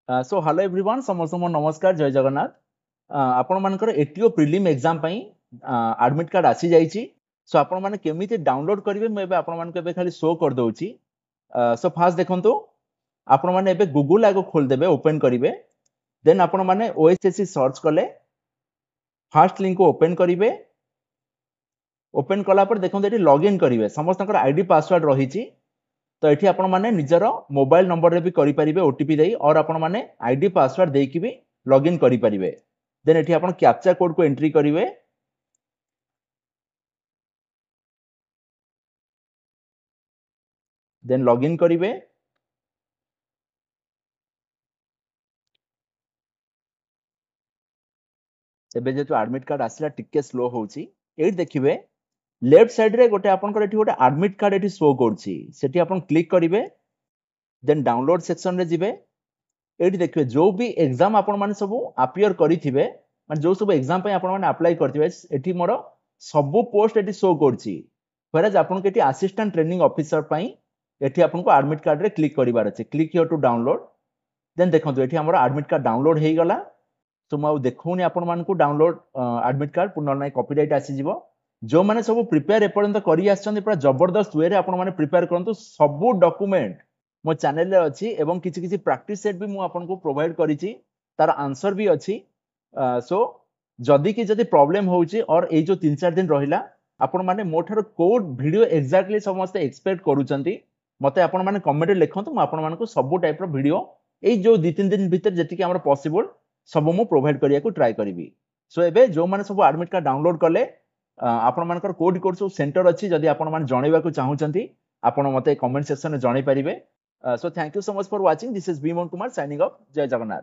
So hello everyone समस्त मो नमस्कार जय जगन्नाथ आपण मानकर एटीओ प्रिलिम एग्जाम पई एडमिट कार्ड आसी जाईची सो आपण माने केमिति डाउनलोड करिवे मैं आपण मानक एबे खाली शो कर दोची सो फास्ट देखंतु आपण माने एबे गूगल आगो खोल देबे ओपन करिवे देन आपण माने ओएसएससी सर्च कले फास्ट लिंक को ओपन करिवे ओपन कला पर देखंतु एटी लॉगिन करिवे समस्तकर आईडी पासवर्ड रहिची तो ये आपण मैंने निजर मोबाइल नंबर रे भी करि परिबे ओटीपी देई और आपण मैंने आईडी पासवर्ड देई कि भी लॉगिन करि परिबे देन एठी आपण कैप्चा कोड को एंट्री करिवे देन लॉगिन करिवे एबे जेतु एडमिट कार्ड आसिला टिके स्लो होउची एठी देखिबे लेफ्ट साइड रे गोटे आपनकर एठी गोटे एडमिट कार्ड एठी शो करची सेठी आपण क्लिक करिवे देन डाउनलोड सेक्शन रे जिवे एठी देखिबे जो भी एग्जाम आपण माने सब अपियर करिथिबे माने जो सब एग्जाम पे आपण माने अप्लाई करथिबे एठी मोर सब पोस्ट एठी शो करची व्हेरएज आपण के एठी असिस्टेंट ट्रेनिंग ऑफिसर पई एठी आपण को एडमिट कार्ड रे क्लिक करिवार अछि click here to download then देखंतु एठी हमर एडमिट कार्ड डाउनलोड हेई गला तो मु देखौनी आपण मान को डाउनलोड एडमिट कार्ड पुनः नै कॉपीराइट आसी जिवो जो माने सब प्रिपेयर एपर्यंत करी आछन पूरा जबरदस्त वे रे आपण माने प्रिपेयर करंतु सब डॉक्यूमेंट मो चैनल रे अछि एवं किछि किछि प्रैक्टिस सेट भी मु आपन को प्रोवाइड करिछि तार आंसर भी अछि सो जदी कि जदी प्रॉब्लम होउछि और ए जो 3-4 दिन रहिला आपण माने मोठर कोड वीडियो एक्जेक्टली समस्त एक्सपेक्ट करूचंती मते आपण माने कमेंट लिखंतु म आपण मान को सब टाइप रो वीडियो ए जो 2-3 दिन भीतर जति कि हमर पॉसिबल सब मु प्रोवाइड करिया को ट्राई करिवि सो एबे जो माने सब एडमिट कार्ड डाउनलोड करले आपण मानकर कोड कोड सब सेंटर अछि जदी आपण माने जणैबा को चाहुचंती आपण मते कमेंट सेक्शन में जणै परिबे so thank you so much for watching this is Bimon Kumar signing off Jai Jagannath.